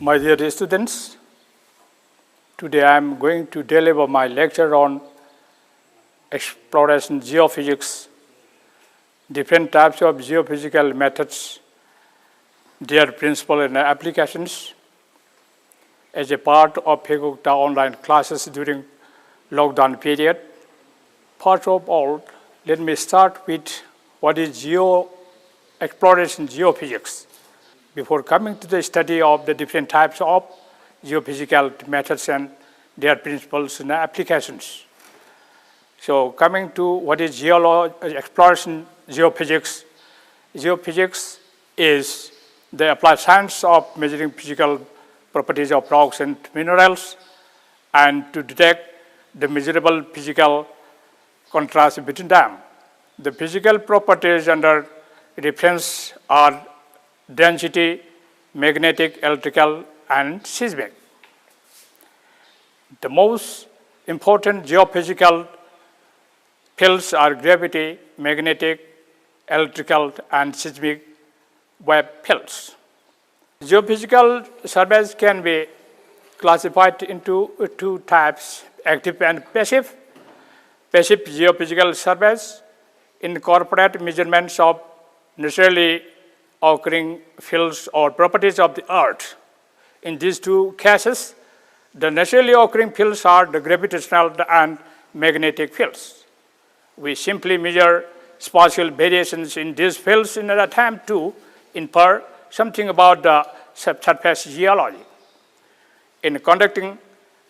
My dear students, today I am going to deliver my lecture on exploration geophysics, different types of geophysical methods, their principles and applications, as a part of FEGOCTA online classes during lockdown period. First of all, let me start with what is exploration geophysics. Before coming to the study of the different types of geophysical methods and their principles and applications. So coming to what is exploration geophysics. Geophysics is the applied science of measuring physical properties of rocks and minerals and to detect the measurable physical contrast between them. The physical properties under reference are density, magnetic, electrical, and seismic. The most important geophysical fields are gravity, magnetic, electrical, and seismic wave fields. Geophysical surveys can be classified into two types, active and passive. Passive geophysical surveys incorporate measurements of naturally occurring fields or properties of the Earth. In these two cases, the naturally occurring fields are the gravitational and magnetic fields. We simply measure spatial variations in these fields in an attempt to infer something about the subsurface geology. In conducting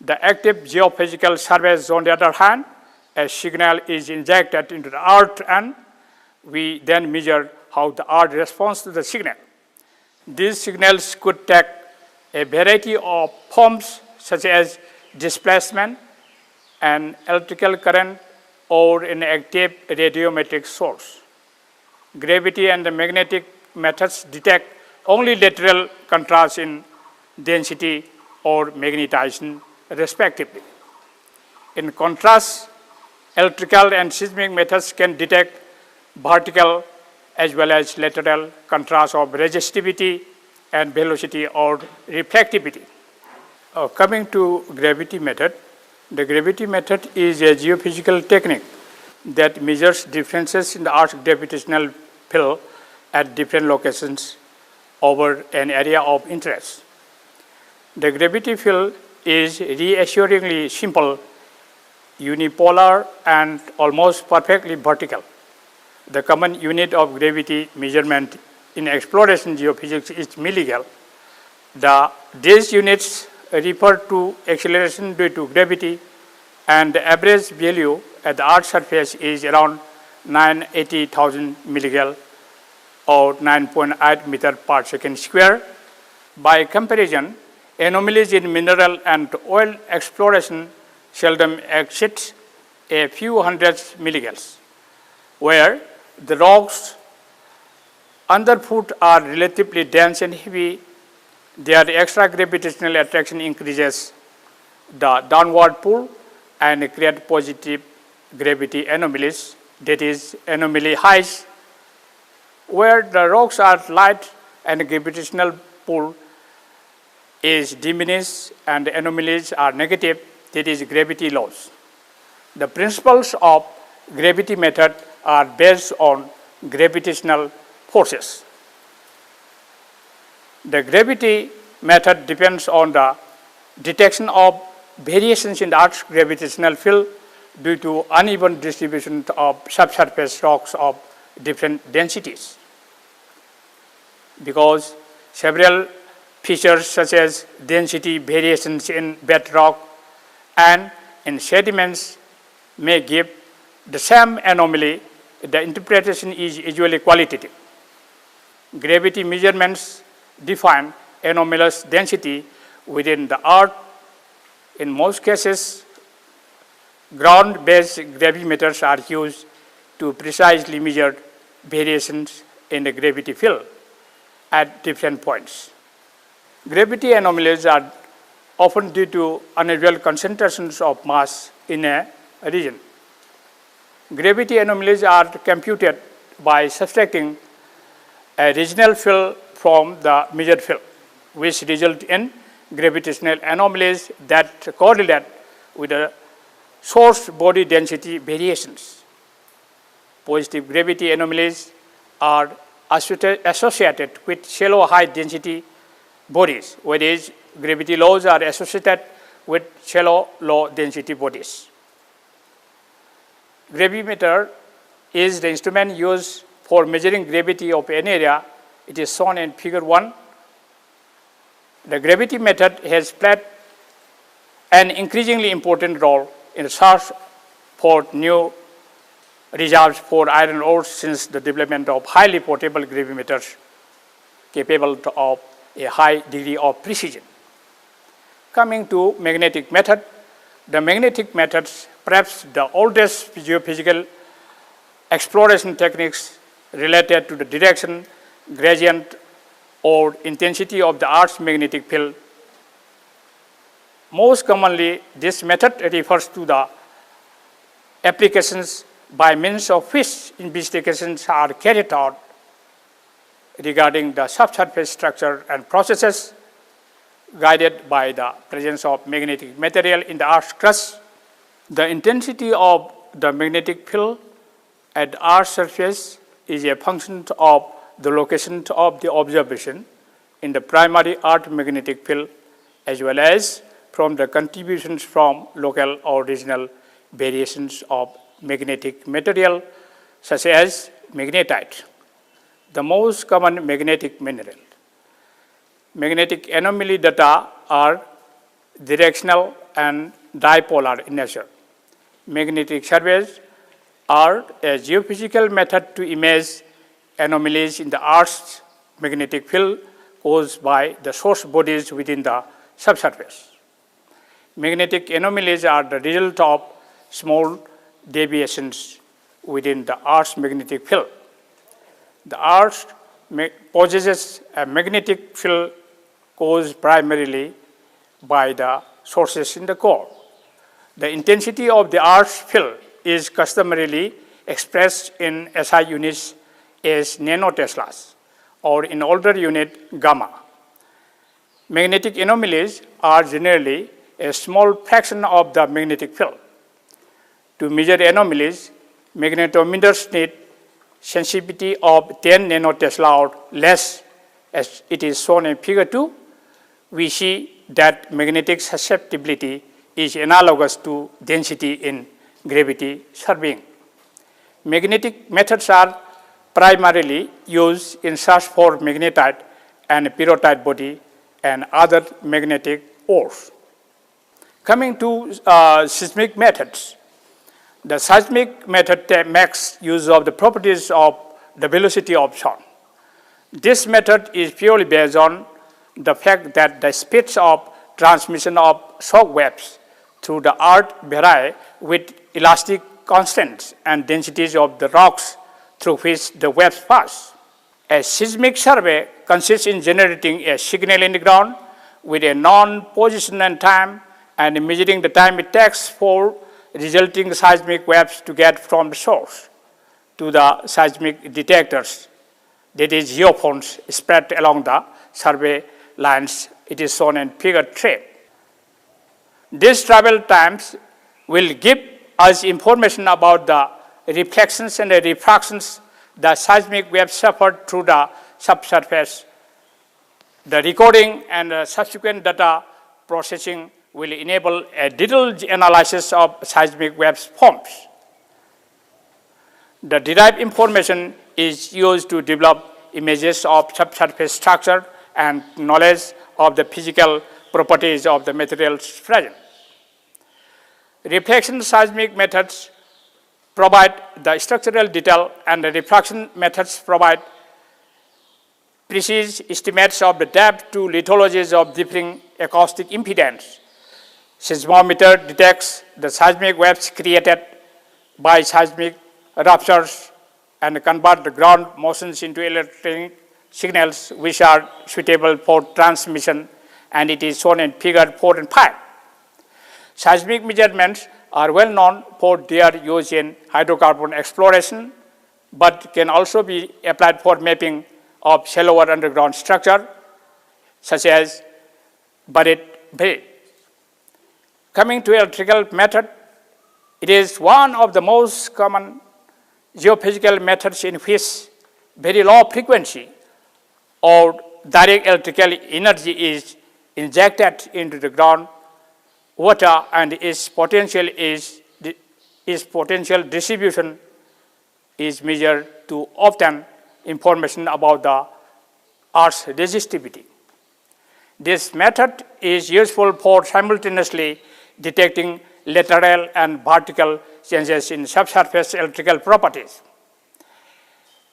the active geophysical surveys, on the other hand, a signal is injected into the Earth and we then measure how the Earth responds to the signal. These signals could take a variety of forms such as displacement, an electrical current, or an active radiometric source. Gravity and the magnetic methods detect only lateral contrast in density or magnetization respectively. In contrast, electrical and seismic methods can detect vertical as well as lateral contrast of resistivity and velocity or reflectivity. Coming to gravity method, the gravity method is a geophysical technique that measures differences in the Earth's gravitational field at different locations over an area of interest. The gravity field is reassuringly simple, unipolar, and almost perfectly vertical. The common unit of gravity measurement in exploration geophysics is milligauss. These units refer to acceleration due to gravity, and the average value at the Earth's surface is around 980,000 milligauss or 9.8 meters per second square. By comparison, anomalies in mineral and oil exploration seldom exceed a few hundred milligauss, where the rocks underfoot are relatively dense and heavy. Their extra gravitational attraction increases the downward pull and create positive gravity anomalies, that is anomaly highs, where the rocks are light and gravitational pull is diminished and the anomalies are negative, that is gravity lows. The principles of gravity method are based on gravitational forces. The gravity method depends on the detection of variations in the Earth's gravitational field due to uneven distribution of subsurface rocks of different densities. Because several features such as density variations in bedrock and in sediments may give the same anomaly, the interpretation is usually qualitative. Gravity measurements define anomalous density within the Earth. In most cases, ground-based gravimeters are used to precisely measure variations in the gravity field at different points. Gravity anomalies are often due to unusual concentrations of mass in a region. Gravity anomalies are computed by subtracting a regional field from the measured field, which result in gravitational anomalies that correlate with the source body density variations. Positive gravity anomalies are associated with shallow high density bodies, whereas gravity lows are associated with shallow low density bodies. Gravimeter is the instrument used for measuring gravity of an area. It is shown in figure 1. The gravity method has played an increasingly important role in the search for new reserves for iron ore since the development of highly portable gravimeters capable of a high degree of precision. Coming to magnetic method, the magnetic methods, perhaps the oldest geophysical exploration techniques related to the direction, gradient, or intensity of the Earth's magnetic field. Most commonly, this method refers to the applications by means of which investigations are carried out regarding the subsurface structure and processes guided by the presence of magnetic material in the Earth's crust. The intensity of the magnetic field at the Earth's surface is a function of the location of the observation in the primary Earth magnetic field, as well as from the contributions from local or regional variations of magnetic material, such as magnetite, the most common magnetic mineral. Magnetic anomaly data are directional and dipolar in nature. Magnetic surveys are a geophysical method to image anomalies in the Earth's magnetic field caused by the source bodies within the subsurface. Magnetic anomalies are the result of small deviations within the Earth's magnetic field. The Earth possesses a magnetic field caused primarily by the sources in the core. The intensity of the Earth's field is customarily expressed in SI units as nanoteslas, or in older unit, gamma. Magnetic anomalies are generally a small fraction of the magnetic field. To measure anomalies, magnetometers need sensitivity of 10 nanotesla or less, as it is shown in figure 2. We see that magnetic susceptibility is analogous to density in gravity surveying. Magnetic methods are primarily used in search for magnetite and pyrrhotite body and other magnetic ores. Coming to seismic methods, the seismic method makes use of the properties of the velocity of sound. This method is purely based on the fact that the speeds of transmission of shock waves through the earth vary with elastic constants and densities of the rocks through which the waves pass. A seismic survey consists in generating a signal in the ground with a known position and time, and measuring the time it takes for resulting seismic waves to get from the source to the seismic detectors, that is geophones spread along the survey lines. It is shown in figure 3. These travel times will give us information about the reflections and the refractions the seismic waves suffered through the subsurface. The recording and subsequent data processing will enable a detailed analysis of seismic waves forms. The derived information is used to develop images of subsurface structure and knowledge of the physical properties of the materials present. Reflection seismic methods provide the structural detail, and the refraction methods provide precise estimates of the depth to lithologies of differing acoustic impedance. Seismometer detects the seismic waves created by seismic ruptures and convert the ground motions into electronic signals which are suitable for transmission, and it is shown in figure 4 and 5. Seismic measurements are well known for their use in hydrocarbon exploration, but can also be applied for mapping of shallower underground structure, such as buried bed. Coming to electrical method, it is one of the most common geophysical methods in which very low frequency or direct electrical energy is injected into the ground water, and its potential distribution is measured to obtain information about the Earth's resistivity. This method is useful for simultaneously detecting lateral and vertical changes in subsurface electrical properties.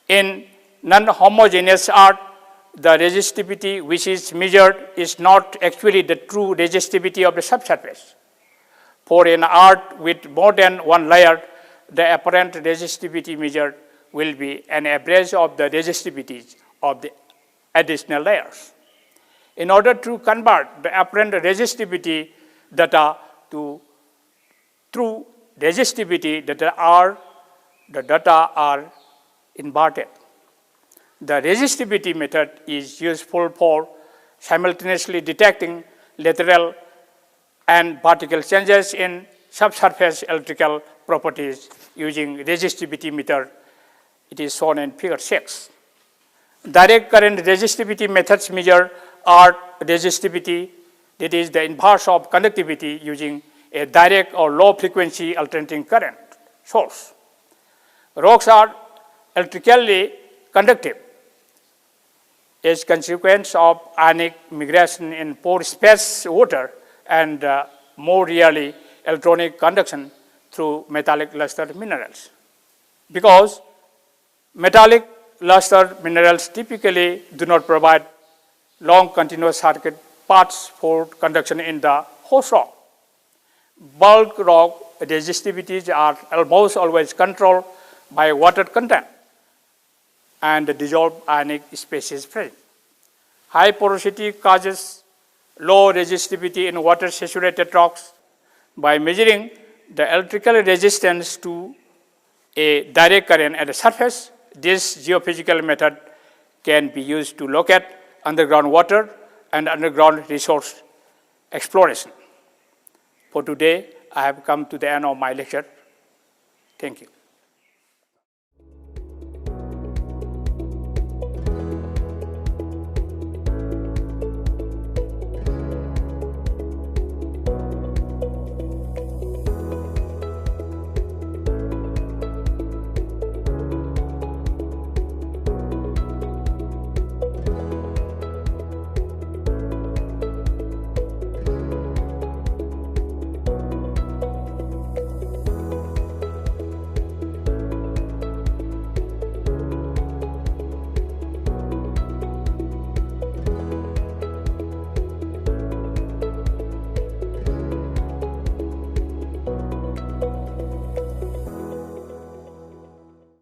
In non-homogeneous Earth, the resistivity which is measured is not actually the true resistivity of the subsurface. For an Earth with more than one layer, the apparent resistivity measured will be an average of the resistivities of the additional layers. In order to convert the apparent resistivity data to true resistivity data, the data are inverted. The resistivity method is useful for simultaneously detecting lateral and vertical changes in subsurface electrical properties using resistivity meter. It is shown in figure 6. Direct current resistivity methods measure Earth resistivity, that is the inverse of conductivity, using a direct or low frequency alternating current source. Rocks are electrically conductive as consequence of ionic migration in pore space water and more rarely electronic conduction through metallic luster minerals. Because metallic luster minerals typically do not provide long continuous circuit paths for conduction in the host rock. Bulk rock resistivities are almost always controlled by water content and the dissolved ionic species present. High porosity causes low resistivity in water saturated rocks. By measuring the electrical resistance to a direct current at the surface, this geophysical method can be used to locate underground water and underground resource exploration. For today, I have come to the end of my lecture. Thank you.